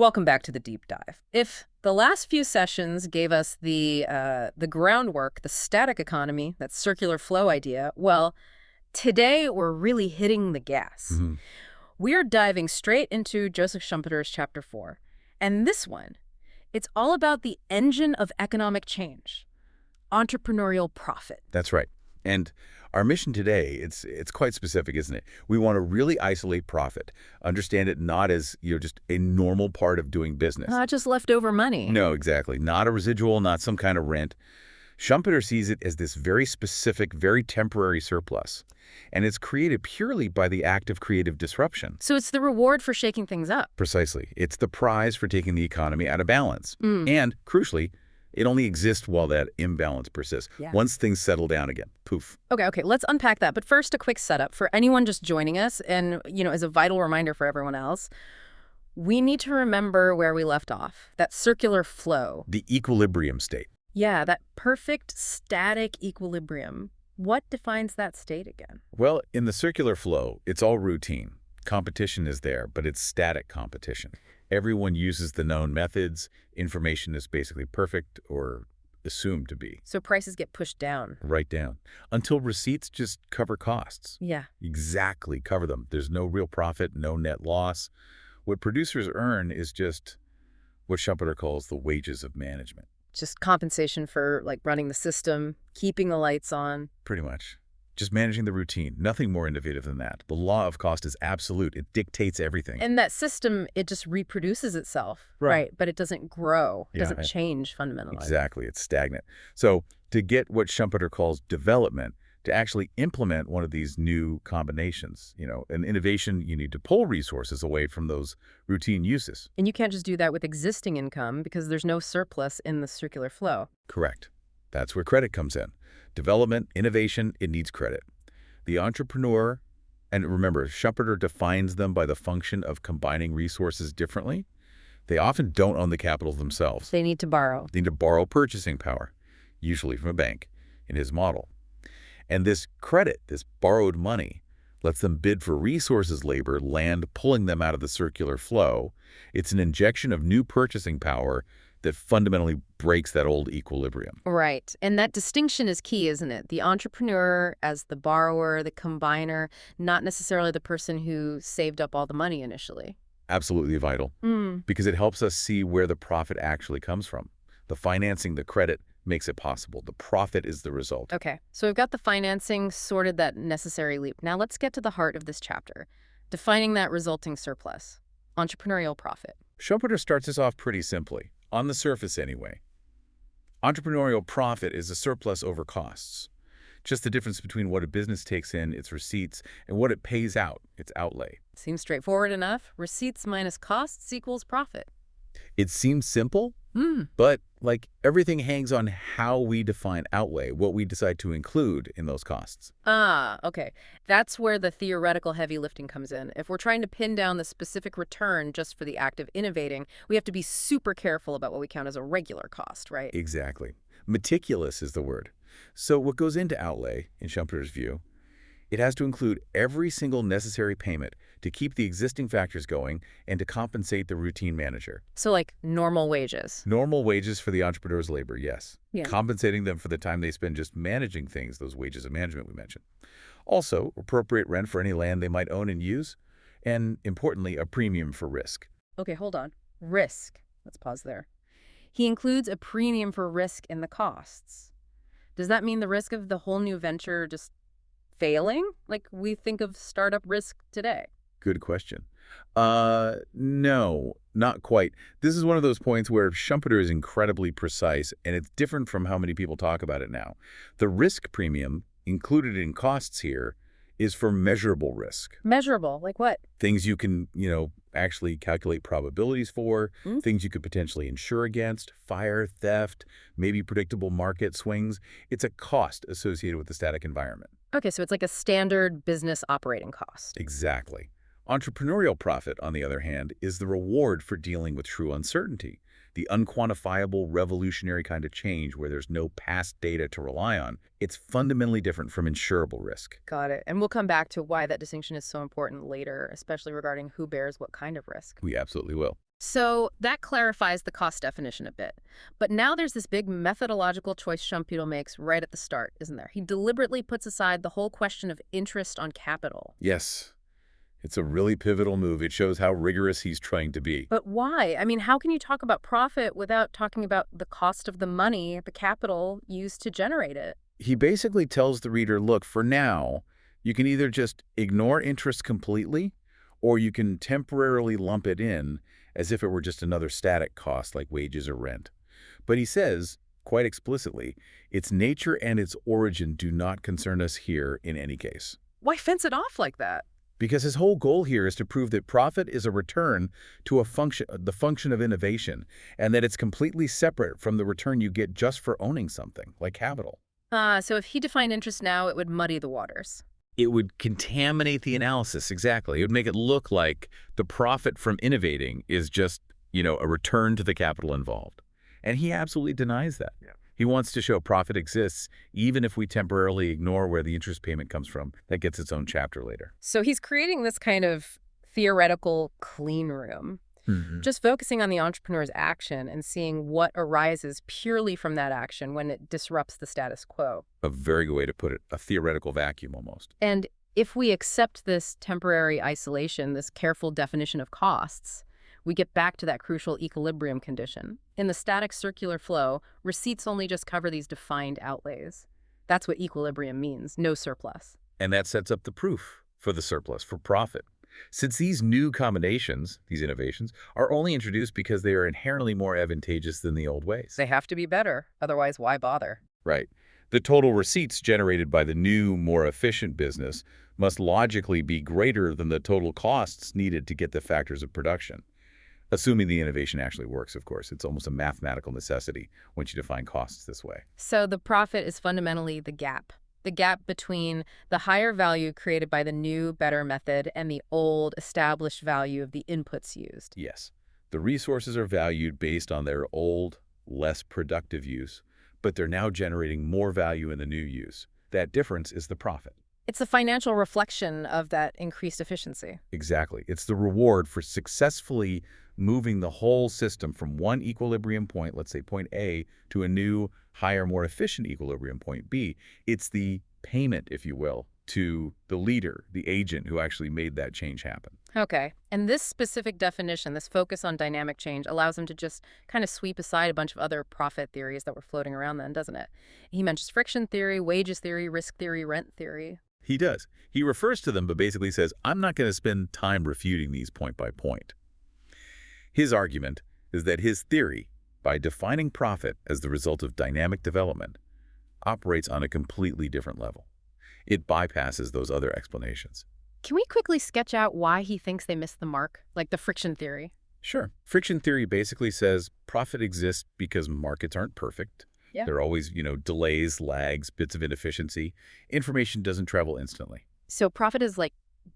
Welcome back to the deep dive. If the last few sessions gave us the groundwork, the static economy, that circular flow idea, well, today we're really hitting the gas. hmm We're diving straight into Joseph Schumpeter's chapter 4. And this one, it's all about the engine of economic change, entrepreneurial profit. That's right. And our mission today, it's quite specific, isn't it? We want to really isolate profit, understand it not as, just a normal part of doing business. Not just leftover money. No, exactly. Not a residual, not some kind of rent. Schumpeter sees it as this very specific, very temporary surplus. And it's created purely by the act of creative disruption. So it's the reward for shaking things up. Precisely. It's the prize for taking the economy out of balance. Mm. And, crucially, it only exists while that imbalance persists. Yeah. Once things settle down again, poof. Okay, let's unpack that. But first, a quick setup for anyone just joining us and, as a vital reminder for everyone else. We need to remember where we left off, that circular flow. The equilibrium state. Yeah, that perfect static equilibrium. What defines that state again? Well, in the circular flow, it's all routine. Competition is there, but it's static competition. Everyone uses the known methods. Information is basically perfect or assumed to be. So prices get pushed down. Right down. Until receipts just cover costs. Yeah. Exactly, cover them. There's no real profit, no net loss. What producers earn is just what Schumpeter calls the wages of management. Just compensation for, running the system, keeping the lights on. Pretty much. Just managing the routine. Nothing more innovative than that. The law of cost is absolute. It dictates everything. And that system, it just reproduces itself. Right. But it doesn't grow. It Yeah, doesn't change fundamentally. Exactly. It's stagnant. So to get what Schumpeter calls development, to actually implement one of these new combinations, an innovation, you need to pull resources away from those routine uses. And you can't just do that with existing income because there's no surplus in the circular flow. Correct. That's where credit comes in. Development, innovation, it needs credit. The entrepreneur, and remember, Schumpeter defines them by the function of combining resources differently. They often don't own the capital themselves. They need to borrow. They need to borrow purchasing power, usually from a bank, in his model. And this credit, this borrowed money, lets them bid for resources, labor, land, pulling them out of the circular flow. It's an injection of new purchasing power that fundamentally breaks that old equilibrium. Right. And that distinction is key, isn't it? The entrepreneur as the borrower, the combiner, not necessarily the person who saved up all the money initially. Absolutely vital, because it helps us see where the profit actually comes from. The financing, the credit, makes it possible. The profit is the result. Okay, so we've got the financing, sorted that necessary leap. Now let's get to the heart of this chapter, defining that resulting surplus, entrepreneurial profit. Schumpeter starts us off pretty simply, on the surface anyway. Entrepreneurial profit is a surplus over costs. Just the difference between what a business takes in, its receipts, and what it pays out, its outlay. Seems straightforward enough. Receipts minus costs equals profit. It seems simple, but everything hangs on how we define outlay, what we decide to include in those costs. Okay. That's where the theoretical heavy lifting comes in. If we're trying to pin down the specific return just for the act of innovating, we have to be super careful about what we count as a regular cost, right? Exactly. Meticulous is the word. So what goes into outlay, in Schumpeter's view, it has to include every single necessary payment to keep the existing factors going and to compensate the routine manager. So normal wages. Normal wages for the entrepreneur's labor, yes. Yeah. Compensating them for the time they spend just managing things, those wages of management we mentioned. Also, appropriate rent for any land they might own and use. And, importantly, a premium for risk. Okay, hold on. Risk. Let's pause there. He includes a premium for risk in the costs. Does that mean the risk of the whole new venture just failing, like we think of startup risk today? Good question. No, not quite. This is one of those points where Schumpeter is incredibly precise, and it's different from how many people talk about it now. The risk premium included in costs here is for measurable risk. Measurable? Like what? Things you can, actually calculate probabilities for, things you could potentially insure against, fire, theft, maybe predictable market swings. It's a cost associated with the static environment. Okay, so it's like a standard business operating cost. Exactly. Entrepreneurial profit, on the other hand, is the reward for dealing with true uncertainty, the unquantifiable, revolutionary kind of change where there's no past data to rely on. It's fundamentally different from insurable risk. Got it. And we'll come back to why that distinction is so important later, especially regarding who bears what kind of risk. We absolutely will. So that clarifies the cost definition a bit. But now there's this big methodological choice Schumpeter makes right at the start, isn't there? He deliberately puts aside the whole question of interest on capital. Yes, it's a really pivotal move. It shows how rigorous he's trying to be. But why? I mean, how can you talk about profit without talking about the cost of the money, the capital used to generate it? He basically tells the reader, look, for now, you can either just ignore interest completely, or you can temporarily lump it in as if it were just another static cost like wages or rent. But he says, quite explicitly, its nature and its origin do not concern us here in any case. Why fence it off like that? Because his whole goal here is to prove that profit is a return to the function of innovation, and that it's completely separate from the return you get just for owning something, like capital. So if he defined interest now, it would muddy the waters. It would contaminate the analysis, exactly. It would make it look like the profit from innovating is just, a return to the capital involved. And he absolutely denies that. Yeah. He wants to show profit exists even if we temporarily ignore where the interest payment comes from. That gets its own chapter later. So he's creating this kind of theoretical clean room, just focusing on the entrepreneur's action and seeing what arises purely from that action when it disrupts the status quo. A very good way to put it, a theoretical vacuum almost. And if we accept this temporary isolation, this careful definition of costs, we get back to that crucial equilibrium condition. In the static circular flow, receipts only just cover these defined outlays. That's what equilibrium means, no surplus. And that sets up the proof for the surplus, for profit. Since these new combinations, these innovations, are only introduced because they are inherently more advantageous than the old ways. They have to be better, otherwise why bother? Right. The total receipts generated by the new, more efficient business must logically be greater than the total costs needed to get the factors of production. Assuming the innovation actually works, of course. It's almost a mathematical necessity once you define costs this way. So the profit is fundamentally the gap between the higher value created by the new, better method and the old, established value of the inputs used. Yes. The resources are valued based on their old, less productive use, but they're now generating more value in the new use. That difference is the profit. It's a financial reflection of that increased efficiency. Exactly. It's the reward for successfully moving the whole system from one equilibrium point, let's say point A, to a new, higher, more efficient equilibrium point B. It's the payment, if you will, to the leader, the agent who actually made that change happen. Okay. And this specific definition, this focus on dynamic change, allows him to just kind of sweep aside a bunch of other profit theories that were floating around then, doesn't it? He mentions friction theory, wages theory, risk theory, rent theory. He does. He refers to them, but basically says, I'm not going to spend time refuting these point by point. His argument is that his theory, by defining profit as the result of dynamic development, operates on a completely different level. It bypasses those other explanations. Can we quickly sketch out why he thinks they missed the mark, like the friction theory? Sure. Friction theory basically says profit exists because markets aren't perfect. Yeah. There are always, delays, lags, bits of inefficiency. Information doesn't travel instantly. So profit is like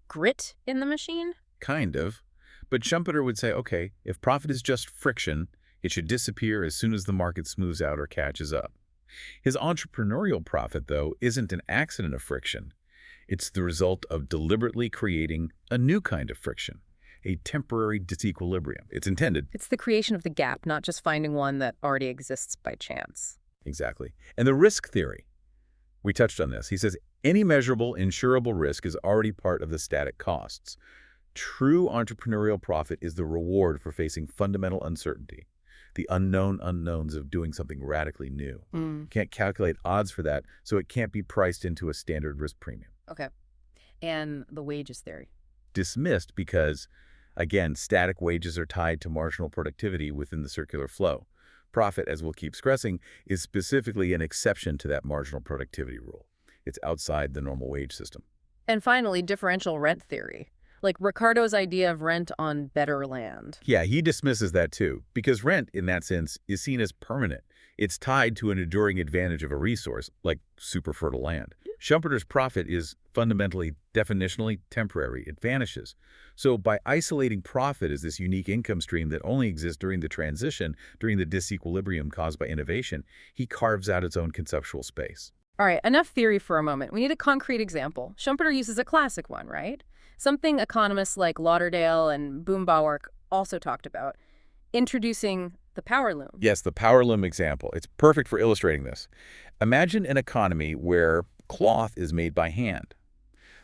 grit in the machine? Kind of. But Schumpeter would say, okay, if profit is just friction, it should disappear as soon as the market smooths out or catches up. His entrepreneurial profit, though, isn't an accident of friction. It's the result of deliberately creating a new kind of friction, a temporary disequilibrium. It's intended. It's the creation of the gap, not just finding one that already exists by chance. Exactly. And the risk theory, we touched on this. He says any measurable, insurable risk is already part of the static costs. True entrepreneurial profit is the reward for facing fundamental uncertainty, the unknown unknowns of doing something radically new. You can't calculate odds for that, so it can't be priced into a standard risk premium. Okay. And the wages theory? Dismissed because, again, static wages are tied to marginal productivity within the circular flow. Profit, as we'll keep stressing, is specifically an exception to that marginal productivity rule. It's outside the normal wage system. And finally, differential rent theory. Like Ricardo's idea of rent on better land. Yeah, he dismisses that too, because rent, in that sense, is seen as permanent. It's tied to an enduring advantage of a resource, like super fertile land. Schumpeter's profit is fundamentally, definitionally temporary. It vanishes. So by isolating profit as this unique income stream that only exists during the transition, during the disequilibrium caused by innovation, he carves out its own conceptual space. All right, enough theory for a moment. We need a concrete example. Schumpeter uses a classic one, right? Something economists like Lauderdale and Boombauer also talked about. Introducing the power loom. Yes, the power loom example. It's perfect for illustrating this. Imagine an economy where cloth is made by hand.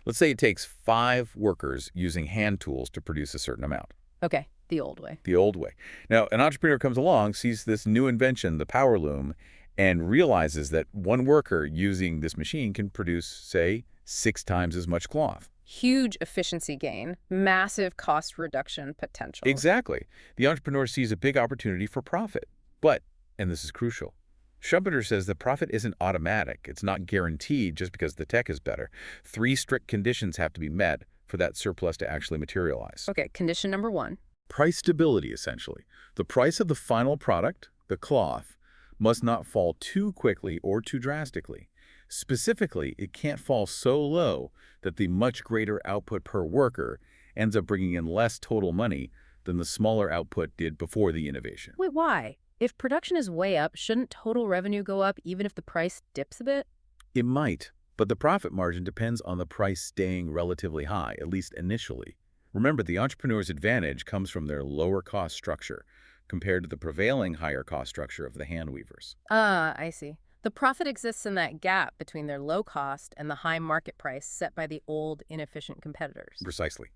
Let's say it takes 5 workers using hand tools to produce a certain amount. Okay, the old way. The old way. Now, an entrepreneur comes along, sees this new invention, the power loom, and realizes that one worker using this machine can produce, say, 6 times as much cloth. Huge efficiency gain, massive cost reduction potential. Exactly. The entrepreneur sees a big opportunity for profit. But, and this is crucial, Schumpeter says that profit isn't automatic. It's not guaranteed just because the tech is better. 3 strict conditions have to be met for that surplus to actually materialize. Okay, condition number 1. Price stability, essentially. The price of the final product, the cloth, must not fall too quickly or too drastically. Specifically, it can't fall so low that the much greater output per worker ends up bringing in less total money than the smaller output did before the innovation. Wait, why? If production is way up, shouldn't total revenue go up even if the price dips a bit? It might, but the profit margin depends on the price staying relatively high, at least initially. Remember, the entrepreneur's advantage comes from their lower cost structure compared to the prevailing higher cost structure of the hand weavers. Ah, I see. The profit exists in that gap between their low cost and the high market price set by the old, inefficient competitors. Precisely.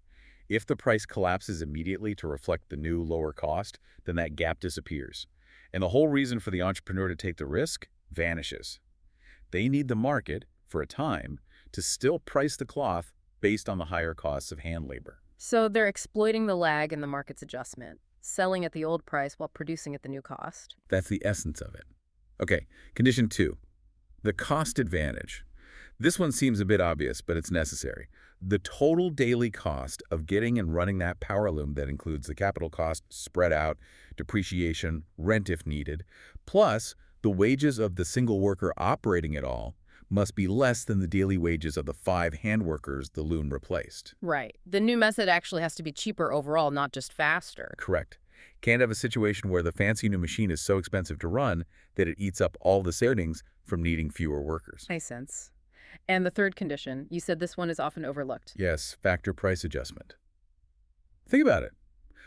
If the price collapses immediately to reflect the new lower cost, then that gap disappears. And the whole reason for the entrepreneur to take the risk vanishes. They need the market, for a time, to still price the cloth based on the higher costs of hand labor. So they're exploiting the lag in the market's adjustment, selling at the old price while producing at the new cost. That's the essence of it. Okay, condition 2, the cost advantage. This one seems a bit obvious, but it's necessary. The total daily cost of getting and running that power loom that includes the capital cost spread out, depreciation, rent if needed, plus the wages of the single worker operating it all must be less than the daily wages of the 5 hand workers the loom replaced. Right. The new method actually has to be cheaper overall, not just faster. Correct. Can't have a situation where the fancy new machine is so expensive to run that it eats up all the savings from needing fewer workers. Makes sense. And the third condition, you said this one is often overlooked. Yes, factor price adjustment. Think about it.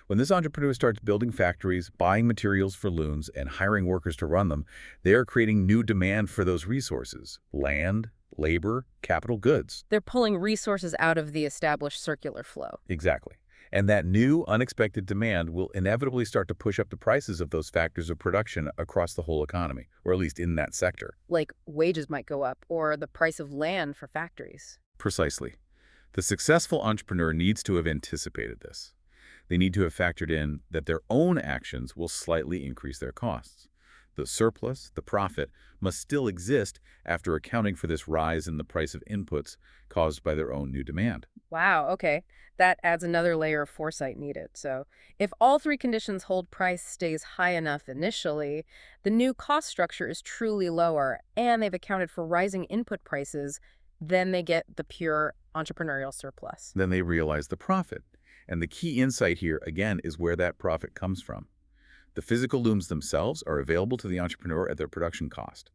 When this entrepreneur starts building factories, buying materials for looms, and hiring workers to run them, they are creating new demand for those resources: land, labor, capital goods. They're pulling resources out of the established circular flow. Exactly. And that new, unexpected demand will inevitably start to push up the prices of those factors of production across the whole economy, or at least in that sector. Like wages might go up, or the price of land for factories. Precisely. The successful entrepreneur needs to have anticipated this. They need to have factored in that their own actions will slightly increase their costs. The surplus, the profit, must still exist after accounting for this rise in the price of inputs caused by their own new demand. Wow, okay. That adds another layer of foresight needed. So if all 3 conditions hold, price stays high enough initially, the new cost structure is truly lower, and they've accounted for rising input prices, then they get the pure entrepreneurial surplus. Then they realize the profit. And the key insight here, again, is where that profit comes from. The physical looms themselves are available to the entrepreneur at their production cost.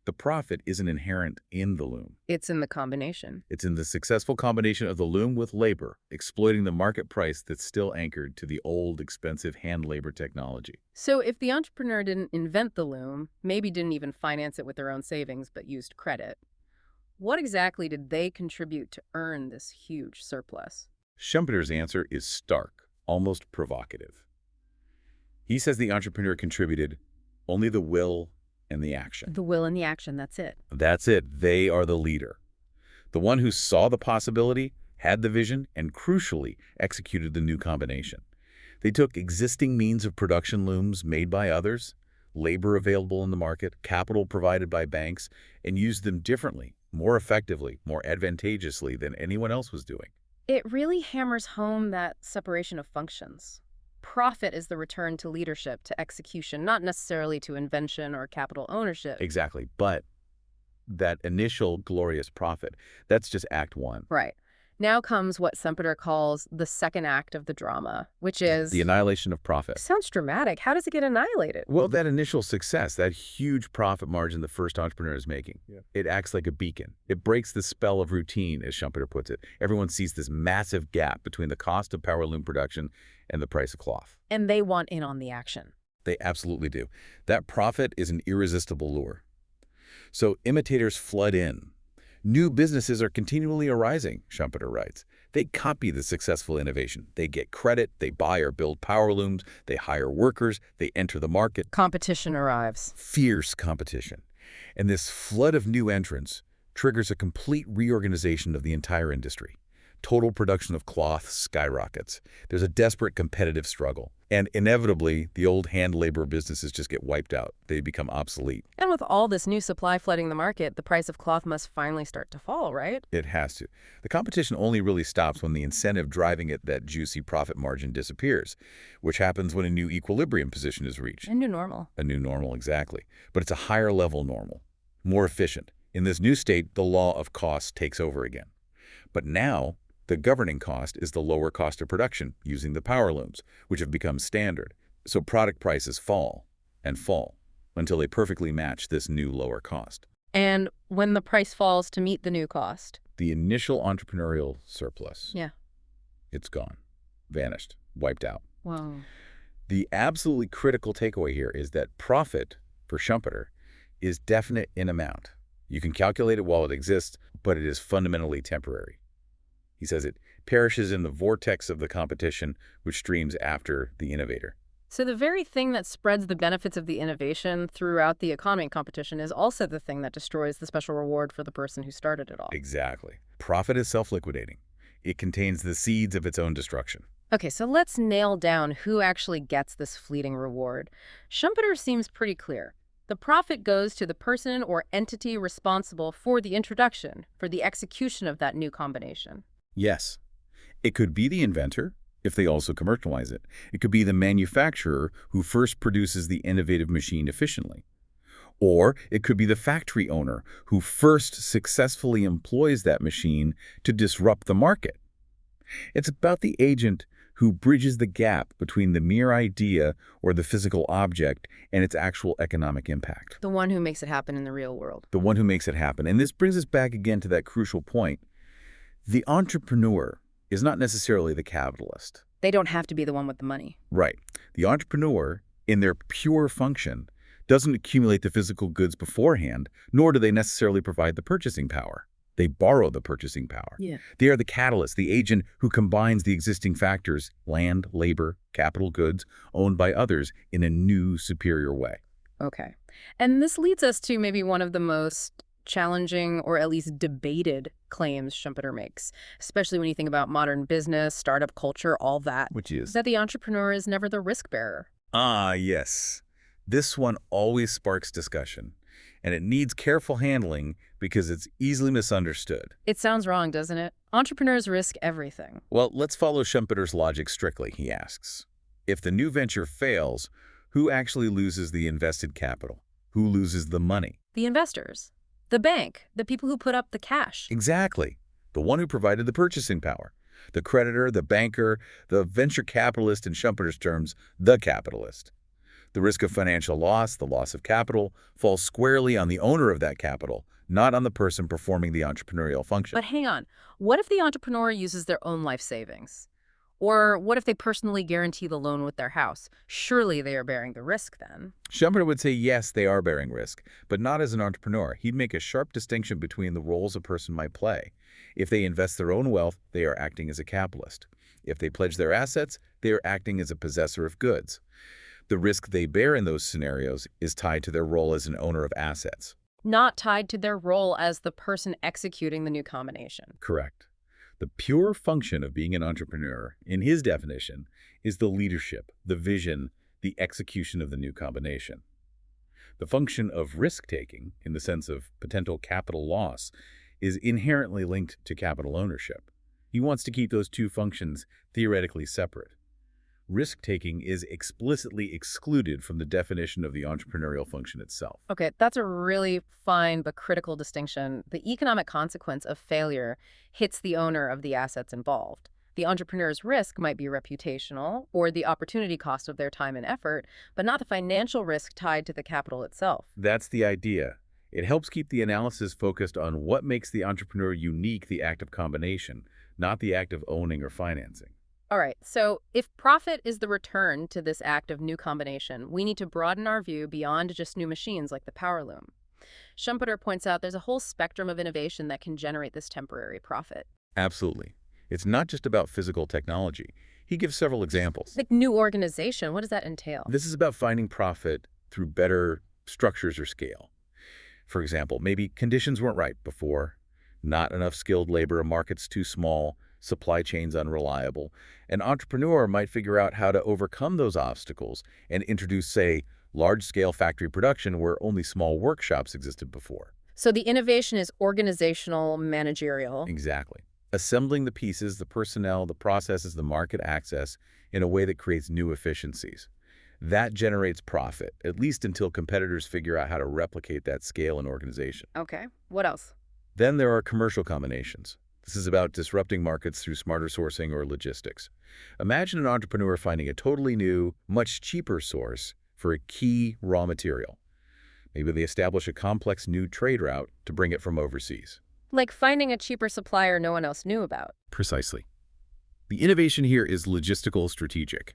The profit isn't inherent in the loom. It's in the combination. It's in the successful combination of the loom with labor, exploiting the market price that's still anchored to the old, expensive hand labor technology. So if the entrepreneur didn't invent the loom, maybe didn't even finance it with their own savings, but used credit, what exactly did they contribute to earn this huge surplus? Schumpeter's answer is stark, almost provocative. He says the entrepreneur contributed only the will and the action. The will and the action, that's it. That's it. They are the leader. The one who saw the possibility, had the vision, and crucially, executed the new combination. They took existing means of production looms made by others, labor available in the market, capital provided by banks, and used them differently, more effectively, more advantageously than anyone else was doing. It really hammers home that separation of functions. Profit is the return to leadership, to execution, not necessarily to invention or capital ownership. Exactly. But that initial glorious profit, that's just Act 1. Right. Now comes what Schumpeter calls the second act of the drama, which The is... annihilation of profit. Sounds dramatic. How does it get annihilated? Well, that initial success, that huge profit margin the first entrepreneur is making, it acts like a beacon. It breaks the spell of routine, as Schumpeter puts it. Everyone sees this massive gap between the cost of power loom production and the price of cloth. And they want in on the action. They absolutely do. That profit is an irresistible lure. So imitators flood in. New businesses are continually arising, Schumpeter writes. They copy the successful innovation. They get credit, they buy or build power looms, they hire workers, they enter the market. Competition arrives. Fierce competition. And this flood of new entrants triggers a complete reorganization of the entire industry. Total production of cloth skyrockets. There's a desperate competitive struggle. And inevitably, the old hand labor businesses just get wiped out. They become obsolete. And with all this new supply flooding the market, the price of cloth must finally start to fall, right? It has to. The competition only really stops when the incentive driving it, that juicy profit margin, disappears, which happens when a new equilibrium position is reached. A new normal. A new normal, exactly. But it's a higher level normal, more efficient. In this new state, the law of cost takes over again. But now, the governing cost is the lower cost of production using the power looms, which have become standard. So product prices fall and fall until they perfectly match this new lower cost. And when the price falls to meet the new cost? The initial entrepreneurial surplus. Yeah. It's gone, vanished, wiped out. Whoa. The absolutely critical takeaway here is that profit, for Schumpeter, is definite in amount. You can calculate it while it exists, but it is fundamentally temporary. He says it perishes in the vortex of the competition, which streams after the innovator. So the very thing that spreads the benefits of the innovation throughout the economy and competition is also the thing that destroys the special reward for the person who started it all. Exactly. Profit is self-liquidating. It contains the seeds of its own destruction. Okay, so let's nail down who actually gets this fleeting reward. Schumpeter seems pretty clear. The profit goes to the person or entity responsible for the introduction, for the execution of that new combination. Yes. It could be the inventor, if they also commercialize it. It could be the manufacturer who first produces the innovative machine efficiently. Or it could be the factory owner who first successfully employs that machine to disrupt the market. It's about the agent who bridges the gap between the mere idea or the physical object and its actual economic impact. The one who makes it happen in the real world. The one who makes it happen. And this brings us back again to that crucial point. The entrepreneur is not necessarily the capitalist. They don't have to be the one with the money. Right. The entrepreneur, in their pure function, doesn't accumulate the physical goods beforehand, nor do they necessarily provide the purchasing power. They borrow the purchasing power. Yeah. They are the catalyst, the agent who combines the existing factors, land, labor, capital goods, owned by others, in a new, superior way. Okay. And this leads us to maybe one of the most challenging or at least debated claims Schumpeter makes, especially when you think about modern business, startup culture, all that. Which is? That the entrepreneur is never the risk bearer. Ah, yes. This one always sparks discussion, and it needs careful handling because it's easily misunderstood. It sounds wrong, doesn't it? Entrepreneurs risk everything. Well, let's follow Schumpeter's logic strictly, he asks. If the new venture fails, who actually loses the invested capital? Who loses the money? The investors. The bank. The people who put up the cash. Exactly. The one who provided the purchasing power. The creditor, the banker, the venture capitalist, in Schumpeter's terms, the capitalist. The risk of financial loss, the loss of capital, falls squarely on the owner of that capital, not on the person performing the entrepreneurial function. But hang on. What if the entrepreneur uses their own life savings? Or what if they personally guarantee the loan with their house? Surely they are bearing the risk then. Schumpeter would say yes, they are bearing risk, but not as an entrepreneur. He'd make a sharp distinction between the roles a person might play. If they invest their own wealth, they are acting as a capitalist. If they pledge their assets, they are acting as a possessor of goods. The risk they bear in those scenarios is tied to their role as an owner of assets. Not tied to their role as the person executing the new combination. Correct. The pure function of being an entrepreneur, in his definition, is the leadership, the vision, the execution of the new combination. The function of risk-taking, in the sense of potential capital loss, is inherently linked to capital ownership. He wants to keep those two functions theoretically separate. Risk-taking is explicitly excluded from the definition of the entrepreneurial function itself. Okay, that's a really fine but critical distinction. The economic consequence of failure hits the owner of the assets involved. The entrepreneur's risk might be reputational or the opportunity cost of their time and effort, but not the financial risk tied to the capital itself. That's the idea. It helps keep the analysis focused on what makes the entrepreneur unique, the act of combination, not the act of owning or financing. All right, so if profit is the return to this act of new combination, we need to broaden our view beyond just new machines like the power loom. Schumpeter points out there's a whole spectrum of innovation that can generate this temporary profit. Absolutely. It's not just about physical technology. He gives several examples. Like new organization, what does that entail? This is about finding profit through better structures or scale. For example, maybe conditions weren't right before, not enough skilled labor, a market's too small, supply chains unreliable. An entrepreneur might figure out how to overcome those obstacles and introduce, say, large-scale factory production where only small workshops existed before. So the innovation is organizational, managerial. Exactly. Assembling the pieces, the personnel, the processes, the market access in a way that creates new efficiencies. That generates profit, at least until competitors figure out how to replicate that scale and organization. Okay, what else? Then there are commercial combinations. This is about disrupting markets through smarter sourcing or logistics. Imagine an entrepreneur finding a totally new, much cheaper source for a key raw material. Maybe they establish a complex new trade route to bring it from overseas. Like finding a cheaper supplier no one else knew about. Precisely. The innovation here is logistical strategic.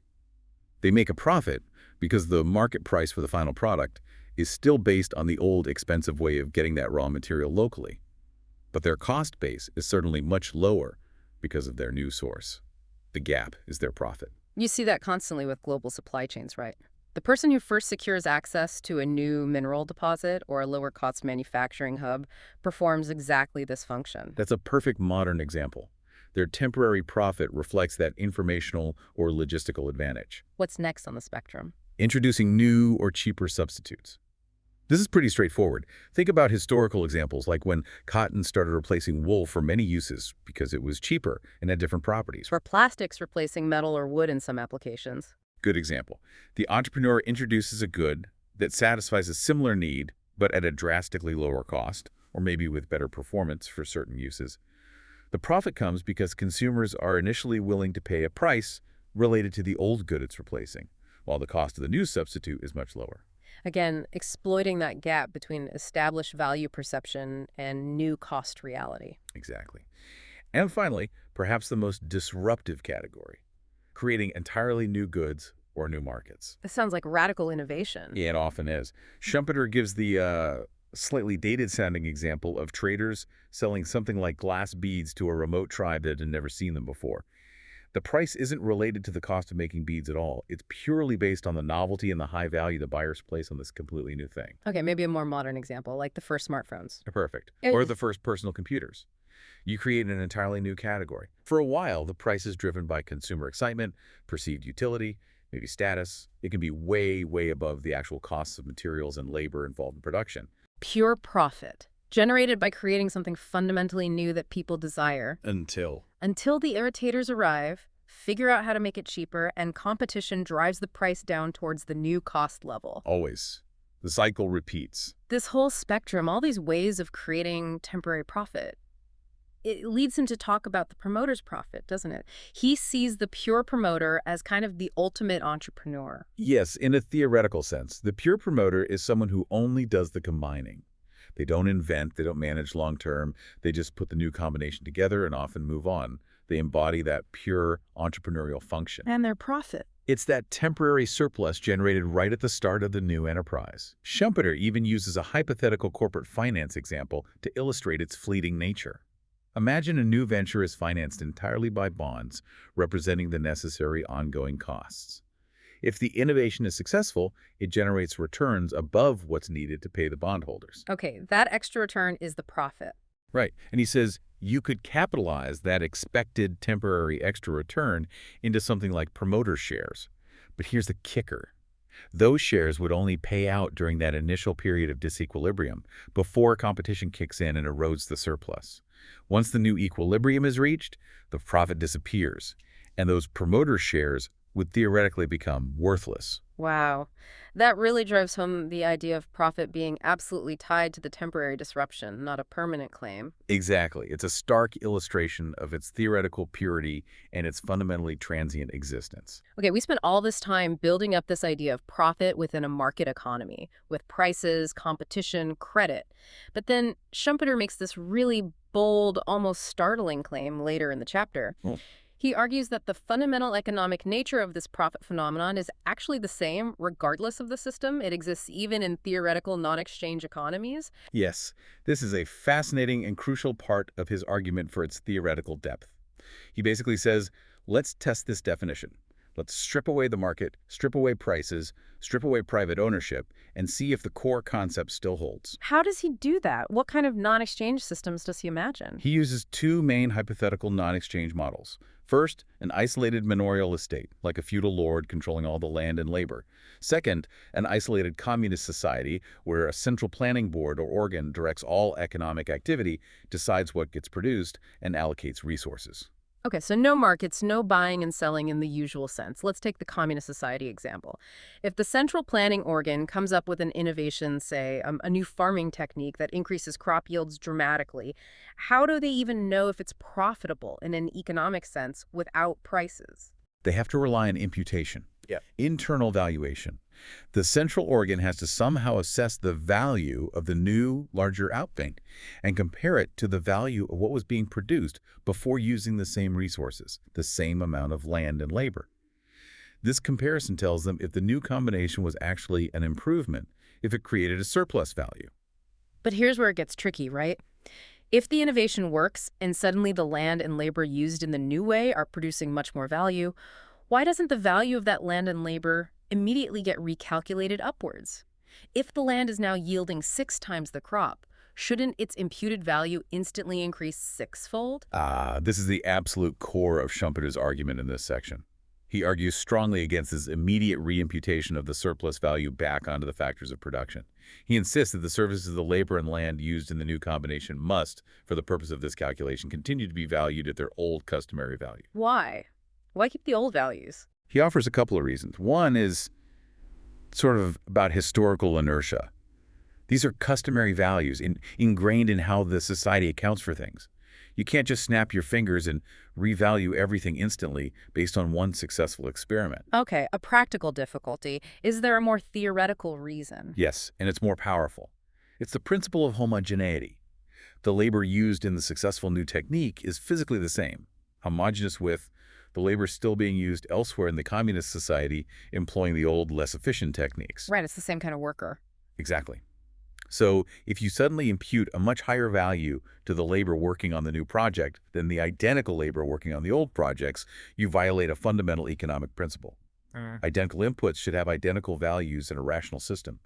They make a profit because the market price for the final product is still based on the old expensive way of getting that raw material locally. But their cost base is certainly much lower because of their new source. The gap is their profit. You see that constantly with global supply chains, right? The person who first secures access to a new mineral deposit or a lower-cost manufacturing hub performs exactly this function. That's a perfect modern example. Their temporary profit reflects that informational or logistical advantage. What's next on the spectrum? Introducing new or cheaper substitutes. This is pretty straightforward. Think about historical examples like when cotton started replacing wool for many uses because it was cheaper and had different properties. For plastics replacing metal or wood in some applications. Good example. The entrepreneur introduces a good that satisfies a similar need but at a drastically lower cost, or maybe with better performance for certain uses. The profit comes because consumers are initially willing to pay a price related to the old good it's replacing, while the cost of the new substitute is much lower. Again, exploiting that gap between established value perception and new cost reality. Exactly. And finally, perhaps the most disruptive category, creating entirely new goods or new markets. This sounds like radical innovation. Yeah, it often is. Schumpeter gives the slightly dated-sounding example of traders selling something like glass beads to a remote tribe that had never seen them before. The price isn't related to the cost of making beads at all. It's purely based on the novelty and the high value the buyers place on this completely new thing. Okay, maybe a more modern example, like the first smartphones. Perfect. Or the first personal computers. You create an entirely new category. For a while, the price is driven by consumer excitement, perceived utility, maybe status. It can be way, way above the actual costs of materials and labor involved in production. Pure profit, generated by creating something fundamentally new that people desire. Until the irritators arrive, figure out how to make it cheaper, and competition drives the price down towards the new cost level. always. The cycle repeats. This whole spectrum, all these ways of creating temporary profit, it leads him to talk about the promoter's profit, doesn't it? He sees the pure promoter as kind of the ultimate entrepreneur. Yes, in a theoretical sense, the pure promoter is someone who only does the combining. They don't invent, they don't manage long-term, they just put the new combination together and often move on. They embody that pure entrepreneurial function. And their profit. It's that temporary surplus generated right at the start of the new enterprise. Schumpeter even uses a hypothetical corporate finance example to illustrate its fleeting nature. Imagine a new venture is financed entirely by bonds, representing the necessary ongoing costs. If the innovation is successful, it generates returns above what's needed to pay the bondholders. Okay, that extra return is the profit. Right. And he says you could capitalize that expected temporary extra return into something like promoter shares. But here's the kicker. Those shares would only pay out during that initial period of disequilibrium, before competition kicks in and erodes the surplus. Once the new equilibrium is reached, the profit disappears, and those promoter shares would theoretically become worthless. Wow. That really drives home the idea of profit being absolutely tied to the temporary disruption, not a permanent claim. Exactly. It's a stark illustration of its theoretical purity and its fundamentally transient existence. Okay, we spent all this time building up this idea of profit within a market economy, with prices, competition, credit. But then Schumpeter makes this really bold, almost startling claim later in the chapter. He argues that the fundamental economic nature of this profit phenomenon is actually the same regardless of the system. It exists even in theoretical non-exchange economies. Yes, this is a fascinating and crucial part of his argument for its theoretical depth. He basically says, let's test this definition. Let's strip away the market, strip away prices, strip away private ownership, and see if the core concept still holds. How does he do that? What kind of non-exchange systems does he imagine? He uses two main hypothetical non-exchange models. First, an isolated manorial estate, like a feudal lord controlling all the land and labor. Second, an isolated communist society where a central planning board or organ directs all economic activity, decides what gets produced, and allocates resources. Okay, so no markets, no buying and selling in the usual sense. Let's take the communist society example. If the central planning organ comes up with an innovation, say a new farming technique that increases crop yields dramatically, how do they even know if it's profitable in an economic sense without prices? They have to rely on imputation, internal valuation. The central organ has to somehow assess the value of the new, larger outthing and compare it to the value of what was being produced before using the same resources, the same amount of land and labor. This comparison tells them if the new combination was actually an improvement, if it created a surplus value. But here's where it gets tricky, right? If the innovation works and suddenly the land and labor used in the new way are producing much more value, why doesn't the value of that land and labor immediately get recalculated upwards? If the land is now yielding 6 times the crop, shouldn't its imputed value instantly increase sixfold? This is the absolute core of Schumpeter's argument in this section. He argues strongly against this immediate reimputation of the surplus value back onto the factors of production. He insists that the services of the labor and land used in the new combination must, for the purpose of this calculation, continue to be valued at their old customary value. Why? Why keep the old values? He offers a couple of reasons. One is sort of about historical inertia. These are customary values ingrained in how the society accounts for things. You can't just snap your fingers and revalue everything instantly based on one successful experiment. Okay, a practical difficulty. Is there a more theoretical reason? Yes, and it's more powerful. It's the principle of homogeneity. The labor used in the successful new technique is physically the same, homogeneous with the labor still being used elsewhere in the communist society employing the old, less efficient techniques. Right, it's the same kind of worker. Exactly. So if you suddenly impute a much higher value to the labor working on the new project than the identical labor working on the old projects, you violate a fundamental economic principle. Identical inputs should have identical values in a rational system.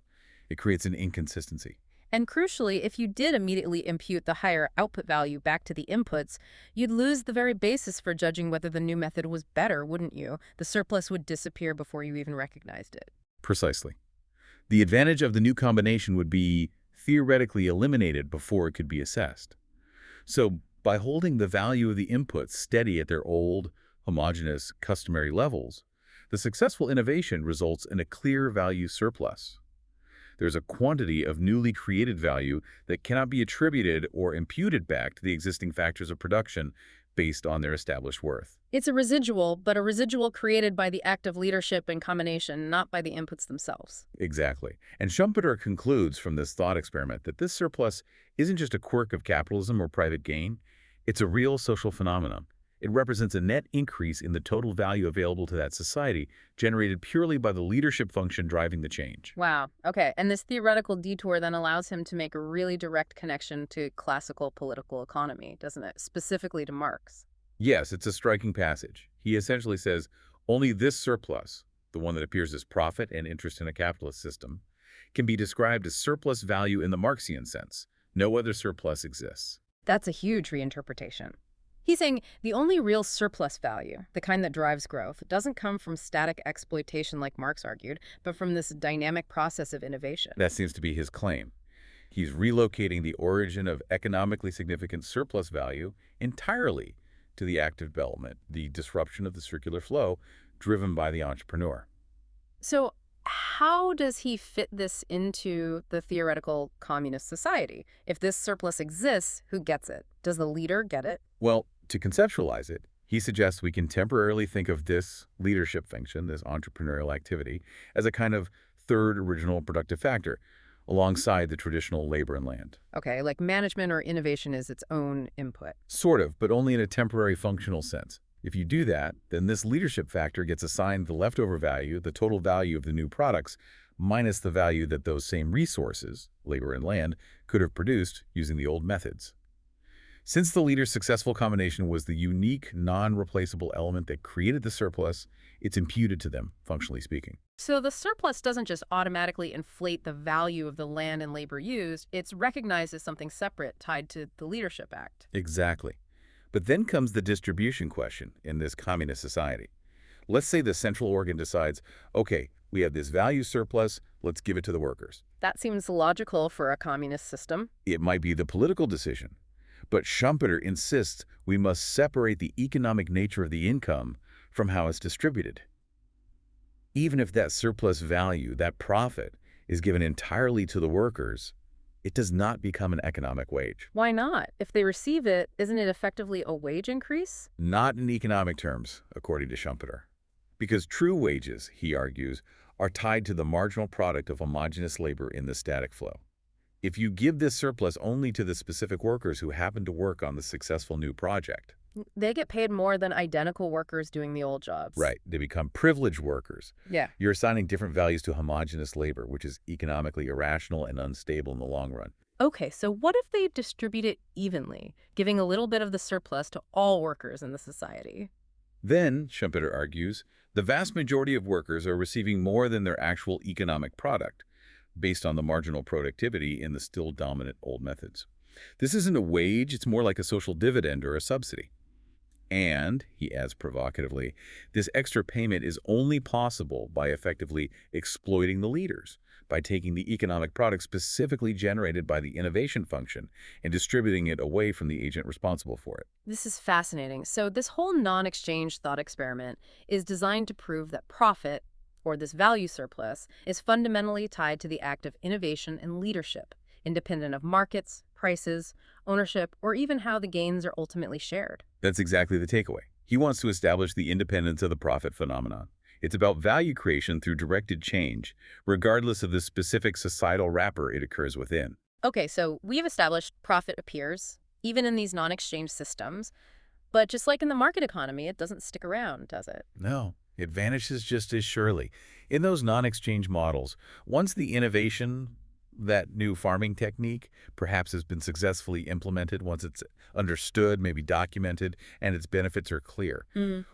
It creates an inconsistency. And crucially, if you did immediately impute the higher output value back to the inputs, you'd lose the very basis for judging whether the new method was better, wouldn't you? The surplus would disappear before you even recognized it. Precisely. The advantage of the new combination would be theoretically eliminated before it could be assessed. So by holding the value of the inputs steady at their old, homogeneous, customary levels, the successful innovation results in a clear value surplus. There's a quantity of newly created value that cannot be attributed or imputed back to the existing factors of production based on their established worth. It's a residual, but a residual created by the act of leadership and combination, not by the inputs themselves. Exactly. And Schumpeter concludes from this thought experiment that this surplus isn't just a quirk of capitalism or private gain, it's a real social phenomenon. It represents a net increase in the total value available to that society, generated purely by the leadership function driving the change. Wow. Okay. And this theoretical detour then allows him to make a really direct connection to classical political economy, doesn't it? Specifically to Marx. Yes, it's a striking passage. He essentially says, only this surplus, the one that appears as profit and interest in a capitalist system, can be described as surplus value in the Marxian sense. No other surplus exists. That's a huge reinterpretation. He's saying the only real surplus value, the kind that drives growth, doesn't come from static exploitation like Marx argued, but from this dynamic process of innovation. That seems to be his claim. He's relocating the origin of economically significant surplus value entirely to the active development, the disruption of the circular flow, driven by the entrepreneur. So how does he fit this into the theoretical communist society? If this surplus exists, who gets it? Does the leader get it? Well, to conceptualize it, he suggests we can temporarily think of this leadership function, this entrepreneurial activity, as a kind of third original productive factor alongside the traditional labor and land. Okay, like management or innovation is its own input. Sort of, but only in a temporary functional sense. If you do that, then this leadership factor gets assigned the leftover value, the total value of the new products, minus the value that those same resources, labor and land, could have produced using the old methods. Since the leader's successful combination was the unique, non-replaceable element that created the surplus, it's imputed to them, functionally speaking. So the surplus doesn't just automatically inflate the value of the land and labor used, it's recognized as something separate tied to the Leadership Act. Exactly. But then comes the distribution question in this communist society. Let's say the central organ decides, okay, we have this value surplus, let's give it to the workers. That seems logical for a communist system. It might be the political decision, but Schumpeter insists we must separate the economic nature of the income from how it's distributed. Even if that surplus value, that profit, is given entirely to the workers, it does not become an economic wage. Why not? If they receive it, isn't it effectively a wage increase? Not in economic terms, according to Schumpeter. Because true wages, he argues, are tied to the marginal product of homogeneous labor in the static flow. If you give this surplus only to the specific workers who happen to work on the successful new project, They get paid more than identical workers doing the old jobs. right, they become privileged workers. Yeah. You're assigning different values to homogeneous labor, which is economically irrational and unstable in the long run. Okay, so what if they distribute it evenly, giving a little bit of the surplus to all workers in the society? Then, Schumpeter argues, the vast majority of workers are receiving more than their actual economic product, based on the marginal productivity in the still dominant old methods. This isn't a wage, it's more like a social dividend or a subsidy. And, he adds provocatively, this extra payment is only possible by effectively exploiting the leaders, by taking the economic product specifically generated by the innovation function and distributing it away from the agent responsible for it. This is fascinating. So this whole non-exchange thought experiment is designed to prove that profit, or this value surplus, is fundamentally tied to the act of innovation and leadership, independent of markets, prices, ownership, or even how the gains are ultimately shared. That's exactly the takeaway. He wants to establish the independence of the profit phenomenon. It's about value creation through directed change, regardless of the specific societal wrapper it occurs within. Okay, so we've established profit appears, even in these non-exchange systems, but just like in the market economy, it doesn't stick around, does it? No, it vanishes just as surely. In those non-exchange models, once the innovation, that new farming technique, perhaps has been successfully implemented, once it's understood, maybe documented, and its benefits are clear,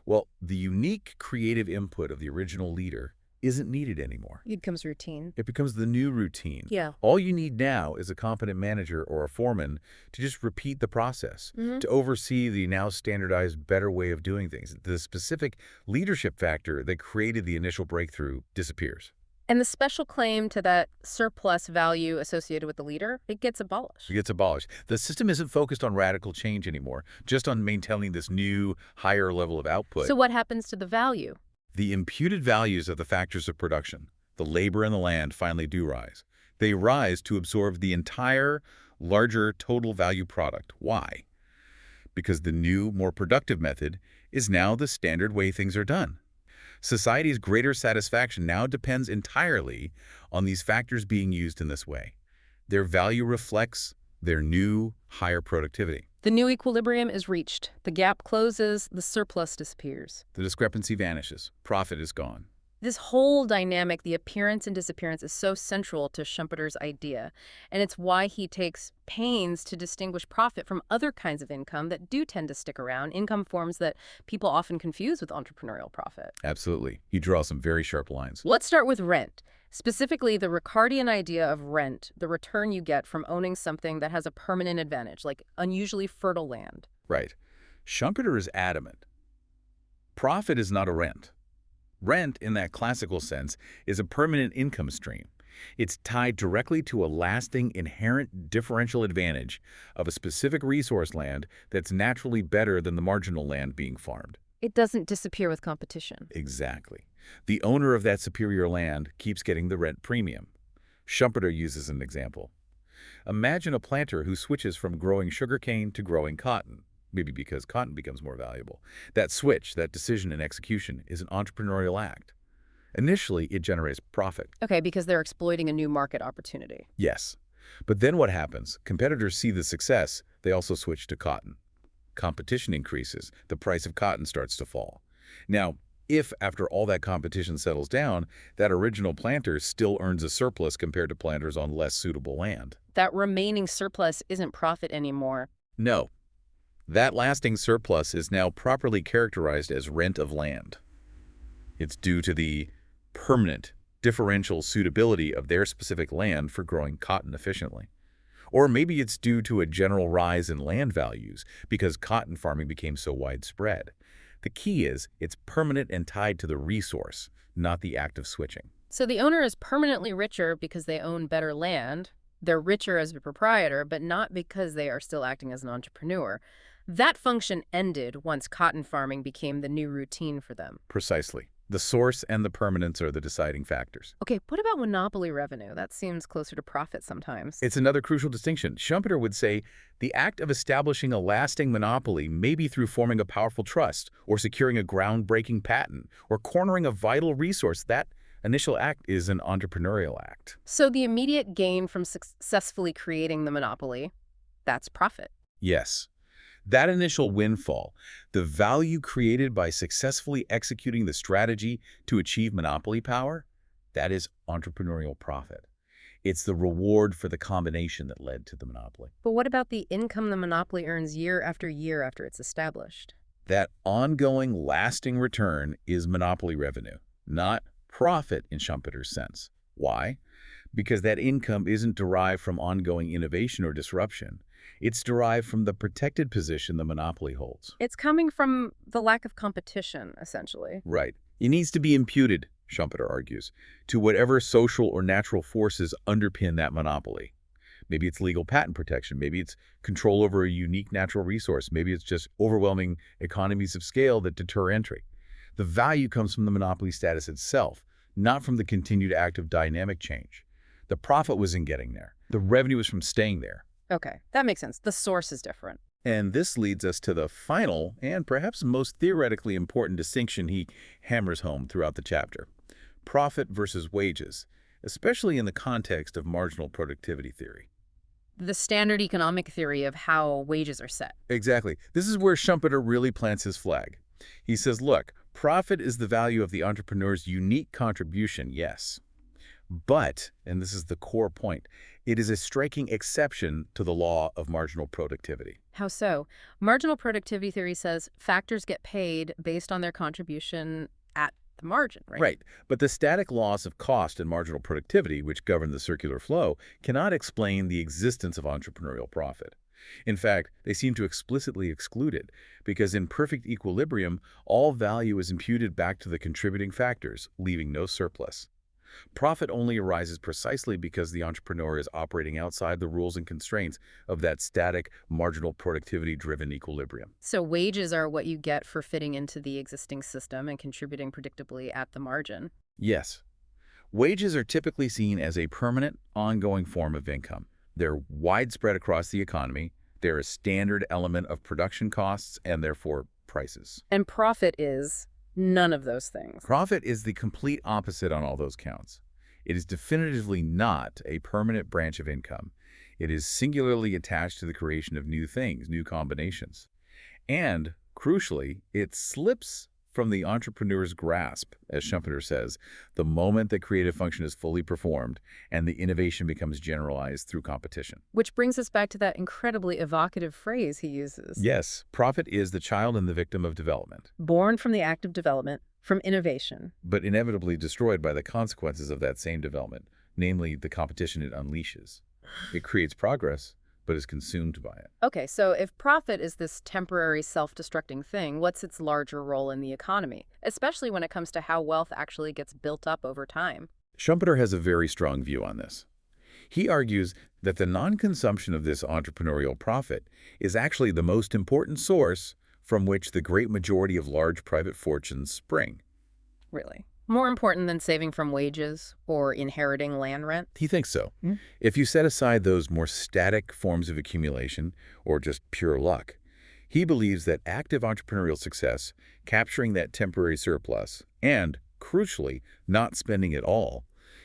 well, the unique creative input of the original leader isn't needed anymore. It becomes routine. It becomes the new routine. Yeah. All you need now is a competent manager or a foreman to just repeat the process, to oversee the now standardized better way of doing things. The specific leadership factor that created the initial breakthrough disappears. And the special claim to that surplus value associated with the leader, it gets abolished. It gets abolished. The system isn't focused on radical change anymore, just on maintaining this new, higher level of output. So what happens to the value? The imputed values of the factors of production, the labor and the land, finally do rise. They rise to absorb the entire, larger total value product. Why? Because the new, more productive method is now the standard way things are done. Society's greater satisfaction now depends entirely on these factors being used in this way. Their value reflects their new, higher productivity. The new equilibrium is reached. The gap closes, the surplus disappears. The discrepancy vanishes. Profit is gone. This whole dynamic, the appearance and disappearance, is so central to Schumpeter's idea, and it's why he takes pains to distinguish profit from other kinds of income that do tend to stick around, income forms that people often confuse with entrepreneurial profit. Absolutely. He draws some very sharp lines. Let's start with rent. Specifically, the Ricardian idea of rent, the return you get from owning something that has a permanent advantage, like unusually fertile land. Right. Schumpeter is adamant. Profit is not a rent. Rent, in that classical sense, is a permanent income stream. It's tied directly to a lasting, inherent differential advantage of a specific resource land that's naturally better than the marginal land being farmed. It doesn't disappear with competition. Exactly. The owner of that superior land keeps getting the rent premium. Schumpeter uses an example. Imagine a planter who switches from growing sugarcane to growing cotton, maybe because cotton becomes more valuable. That switch, that decision and execution, is an entrepreneurial act. Initially, it generates profit. Okay, because they're exploiting a new market opportunity. Yes. But then what happens? Competitors see the success, they also switch to cotton. Competition increases, the price of cotton starts to fall. Now, if after all that competition settles down, that original planter still earns a surplus compared to planters on less suitable land. That remaining surplus isn't profit anymore. No. That lasting surplus is now properly characterized as rent of land. It's due to the permanent, differential suitability of their specific land for growing cotton efficiently. Or maybe it's due to a general rise in land values because cotton farming became so widespread. The key is it's permanent and tied to the resource, not the act of switching. So the owner is permanently richer because they own better land. They're richer as a proprietor, but not because they are still acting as an entrepreneur. That function ended once cotton farming became the new routine for them. Precisely. The source and the permanence are the deciding factors. Okay, what about monopoly revenue? That seems closer to profit sometimes. It's another crucial distinction. Schumpeter would say the act of establishing a lasting monopoly may be through forming a powerful trust or securing a groundbreaking patent or cornering a vital resource. That initial act is an entrepreneurial act. So the immediate gain from successfully creating the monopoly, that's profit. Yes. That initial windfall, the value created by successfully executing the strategy to achieve monopoly power, that is entrepreneurial profit. It's the reward for the combination that led to the monopoly. But what about the income the monopoly earns year after it's established? That ongoing, lasting return is monopoly revenue, not profit in Schumpeter's sense. Why? Because that income isn't derived from ongoing innovation or disruption. It's derived from the protected position the monopoly holds. It's coming from the lack of competition, essentially. Right. It needs to be imputed, Schumpeter argues, to whatever social or natural forces underpin that monopoly. Maybe it's legal patent protection. Maybe it's control over a unique natural resource. Maybe it's just overwhelming economies of scale that deter entry. The value comes from the monopoly status itself, not from the continued act of dynamic change. The profit was in getting there. The revenue was from staying there. Okay, that makes sense. The source is different. And this leads us to the final and perhaps most theoretically important distinction he hammers home throughout the chapter. Profit versus wages, especially in the context of marginal productivity theory. The standard economic theory of how wages are set. Exactly. This is where Schumpeter really plants his flag. He says, look, profit is the value of the entrepreneur's unique contribution, yes. But, and this is the core point, it is a striking exception to the law of marginal productivity. How so? Marginal productivity theory says factors get paid based on their contribution at the margin, right? Right. But the static laws of cost and marginal productivity, which govern the circular flow, cannot explain the existence of entrepreneurial profit. In fact, they seem to explicitly exclude it, because in perfect equilibrium, all value is imputed back to the contributing factors, leaving no surplus. Profit only arises precisely because the entrepreneur is operating outside the rules and constraints of that static, marginal productivity-driven equilibrium. So wages are what you get for fitting into the existing system and contributing predictably at the margin. Yes. Wages are typically seen as a permanent, ongoing form of income. They're widespread across the economy. They're a standard element of production costs and therefore prices. And profit is none of those things. Profit is the complete opposite on all those counts. It is definitively not a permanent branch of income. It is singularly attached to the creation of new things, new combinations. And, crucially, it slips from the entrepreneur's grasp, as Schumpeter says, the moment the creative function is fully performed and the innovation becomes generalized through competition. Which brings us back to that incredibly evocative phrase he uses. Yes, profit is the child and the victim of development. Born from the act of development, from innovation. But inevitably destroyed by the consequences of that same development, namely the competition it unleashes. It creates progress, but is consumed by it. Okay, so if profit is this temporary self-destructing thing, what's its larger role in the economy, especially when it comes to how wealth actually gets built up over time? Schumpeter has a very strong view on this. He argues that the non-consumption of this entrepreneurial profit is actually the most important source from which the great majority of large private fortunes spring. Really? More important than saving from wages or inheriting land rent? He thinks so. If you set aside those more static forms of accumulation or just pure luck, he believes that active entrepreneurial success, capturing that temporary surplus, and, crucially, not spending it all,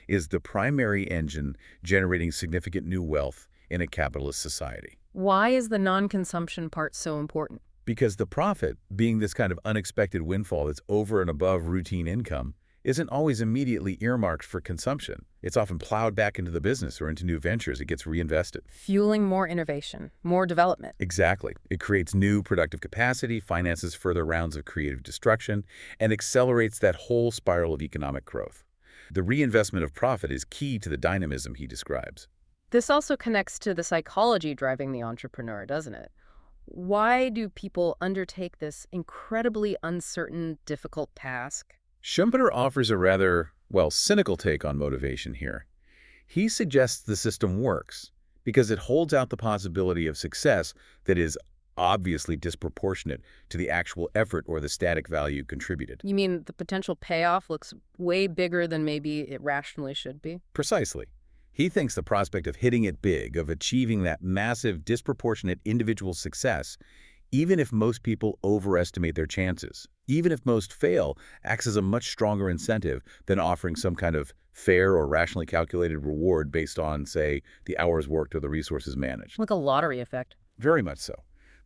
is the primary engine generating significant new wealth in a capitalist society. Why is the non-consumption part so important? Because the profit, being this kind of unexpected windfall that's over and above routine income, isn't always immediately earmarked for consumption. It's often plowed back into the business or into new ventures. It gets reinvested. Fueling more innovation, more development. Exactly. It creates new productive capacity, finances further rounds of creative destruction, and accelerates that whole spiral of economic growth. The reinvestment of profit is key to the dynamism he describes. This also connects to the psychology driving the entrepreneur, doesn't it? Why do people undertake this incredibly uncertain, difficult task? Schumpeter offers a rather, well, cynical take on motivation here. He suggests the system works because it holds out the possibility of success that is obviously disproportionate to the actual effort or the static value contributed. You mean the potential payoff looks way bigger than maybe it rationally should be? Precisely. He thinks the prospect of hitting it big, of achieving that massive, disproportionate individual success, even if most people overestimate their chances, even if most fail, acts as a much stronger incentive than offering some kind of fair or rationally calculated reward based on, say, the hours worked or the resources managed. Like a lottery effect. Very much so.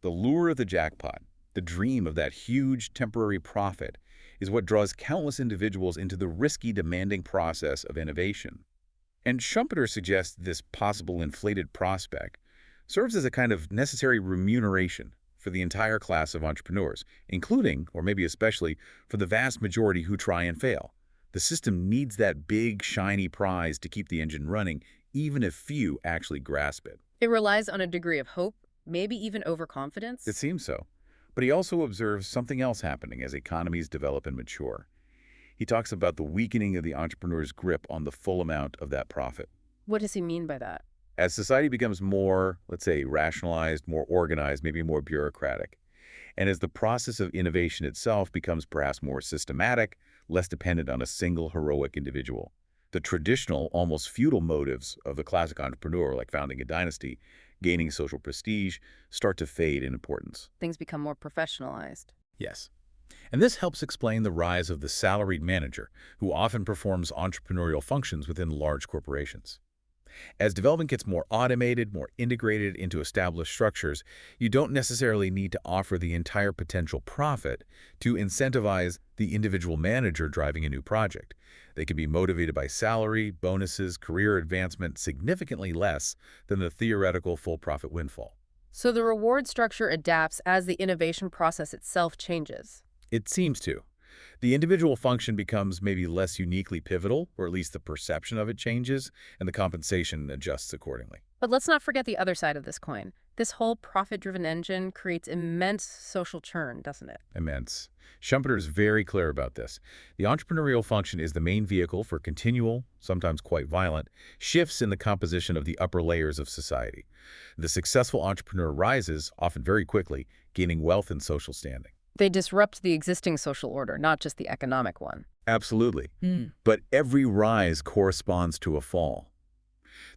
The lure of the jackpot, the dream of that huge temporary profit, is what draws countless individuals into the risky, demanding process of innovation. And Schumpeter suggests this possible inflated prospect serves as a kind of necessary remuneration for the entire class of entrepreneurs, including, or maybe especially, for the vast majority who try and fail. The system needs that big, shiny prize to keep the engine running, even if few actually grasp it. It relies on a degree of hope, maybe even overconfidence. It seems so. But he also observes something else happening as economies develop and mature. He talks about the weakening of the entrepreneur's grip on the full amount of that profit. What does he mean by that? As society becomes more, let's say, rationalized, more organized, maybe more bureaucratic, and as the process of innovation itself becomes perhaps more systematic, less dependent on a single heroic individual, the traditional, almost feudal motives of the classic entrepreneur, like founding a dynasty, gaining social prestige, start to fade in importance. Things become more professionalized. Yes. And this helps explain the rise of the salaried manager, who often performs entrepreneurial functions within large corporations. As development gets more automated, more integrated into established structures, you don't necessarily need to offer the entire potential profit to incentivize the individual manager driving a new project. They can be motivated by salary, bonuses, career advancement significantly less than the theoretical full-profit windfall. So the reward structure adapts as the innovation process itself changes. It seems to. The individual function becomes maybe less uniquely pivotal, or at least the perception of it changes, and the compensation adjusts accordingly. But let's not forget the other side of this coin. This whole profit-driven engine creates immense social churn, doesn't it? Immense. Schumpeter is very clear about this. The entrepreneurial function is the main vehicle for continual, sometimes quite violent, shifts in the composition of the upper layers of society. The successful entrepreneur rises, often very quickly, gaining wealth and social standing. They disrupt the existing social order, not just the economic one. Absolutely. But every rise corresponds to a fall.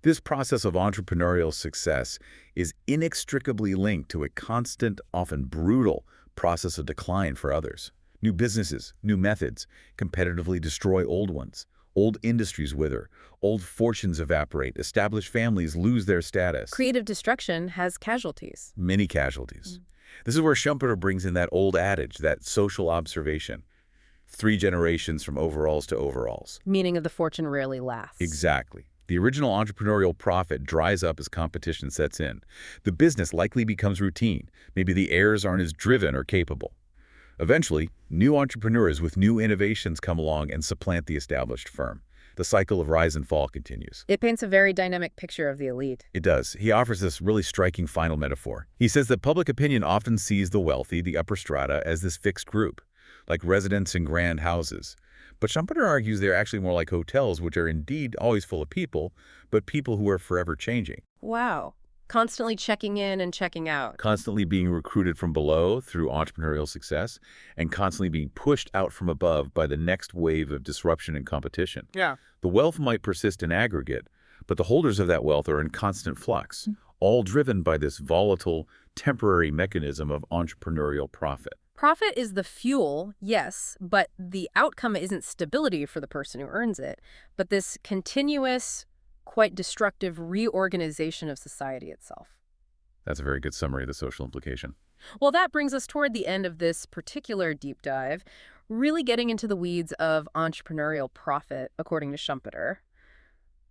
This process of entrepreneurial success is inextricably linked to a constant, often brutal, process of decline for others. New businesses, new methods, competitively destroy old ones. Old industries wither. Old fortunes evaporate. Established families lose their status. Creative destruction has casualties. Many casualties. This is where Schumpeter brings in that old adage, that social observation. 3 generations from overalls to overalls. Meaning of the fortune rarely lasts. Exactly. The original entrepreneurial profit dries up as competition sets in. The business likely becomes routine. Maybe the heirs aren't as driven or capable. Eventually, new entrepreneurs with new innovations come along and supplant the established firm. The cycle of rise and fall continues. It paints a very dynamic picture of the elite. It does. He offers this really striking final metaphor. He says that public opinion often sees the wealthy, the upper strata, as this fixed group, like residents in grand houses. But Schumpeter argues they're actually more like hotels, which are indeed always full of people, but people who are forever changing. Wow. Constantly checking in and checking out. constantly being recruited from below through entrepreneurial success, and constantly being pushed out from above by the next wave of disruption and competition. Yeah. The wealth might persist in aggregate, but the holders of that wealth are in constant flux, all driven by this volatile, temporary mechanism of entrepreneurial profit. Profit is the fuel, yes, but the outcome isn't stability for the person who earns it, but this continuous, quite destructive reorganization of society itself. That's a very good summary of the social implication. Well, that brings us toward the end of this particular deep dive, really getting into the weeds of entrepreneurial profit, according to Schumpeter.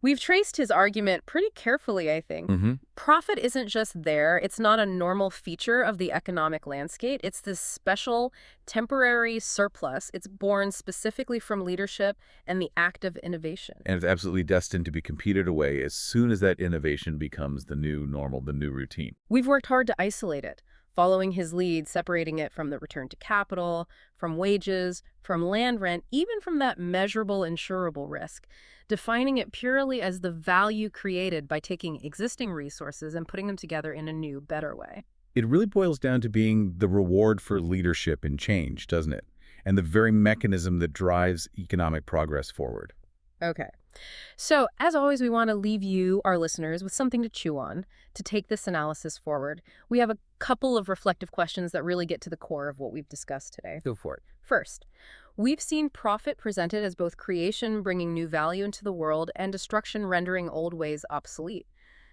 We've traced his argument pretty carefully, I think. Profit isn't just there. It's not a normal feature of the economic landscape. It's this special, temporary surplus. It's born specifically from leadership and the act of innovation. And it's absolutely destined to be competed away as soon as that innovation becomes the new normal, the new routine. We've worked hard to isolate it, following his lead, separating it from the return to capital, from wages, from land rent, even from that measurable, insurable risk, defining it purely as the value created by taking existing resources and putting them together in a new, better way. It really boils down to being the reward for leadership and change, doesn't it? And the very mechanism that drives economic progress forward. Okay. So, as always, we want to leave you, our listeners, with something to chew on to take this analysis forward. We have a couple of reflective questions that really get to the core of what we've discussed today. Go for it. First, we've seen profit presented as both creation bringing new value into the world and destruction rendering old ways obsolete.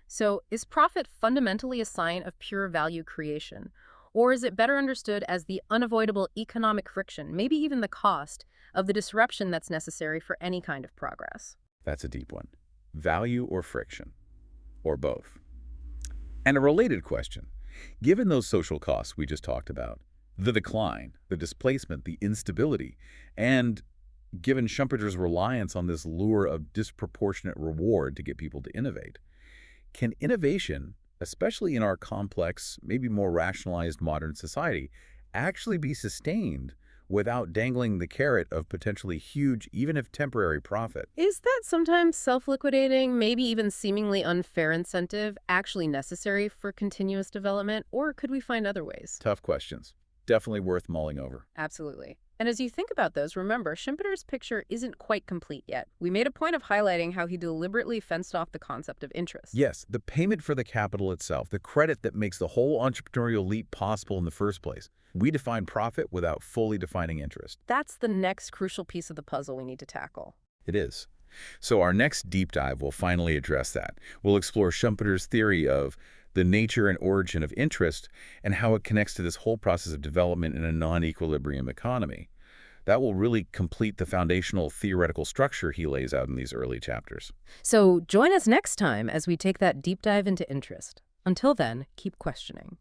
So, is profit fundamentally a sign of pure value creation? Or is it better understood as the unavoidable economic friction, maybe even the cost, of the disruption that's necessary for any kind of progress? That's a deep one. Value or friction? Or both? And a related question. Given those social costs we just talked about, the decline, the displacement, the instability, and given Schumpeter's reliance on this lure of disproportionate reward to get people to innovate, can innovation, especially in our complex, maybe more rationalized modern society, actually be sustained without dangling the carrot of potentially huge, even if temporary, profit? Is that sometimes self-liquidating, maybe even seemingly unfair incentive actually necessary for continuous development, or could we find other ways? Tough questions. Definitely worth mulling over. Absolutely. And as you think about those, remember, Schumpeter's picture isn't quite complete yet. We made a point of highlighting how he deliberately fenced off the concept of interest. Yes, the payment for the capital itself, the credit that makes the whole entrepreneurial leap possible in the first place. We define profit without fully defining interest. That's the next crucial piece of the puzzle we need to tackle. It is. So our next deep dive will finally address that. We'll explore Schumpeter's theory of the nature and origin of interest and how it connects to this whole process of development in a non-equilibrium economy. That will really complete the foundational theoretical structure he lays out in these early chapters. So join us next time as we take that deep dive into interest. Until then, keep questioning.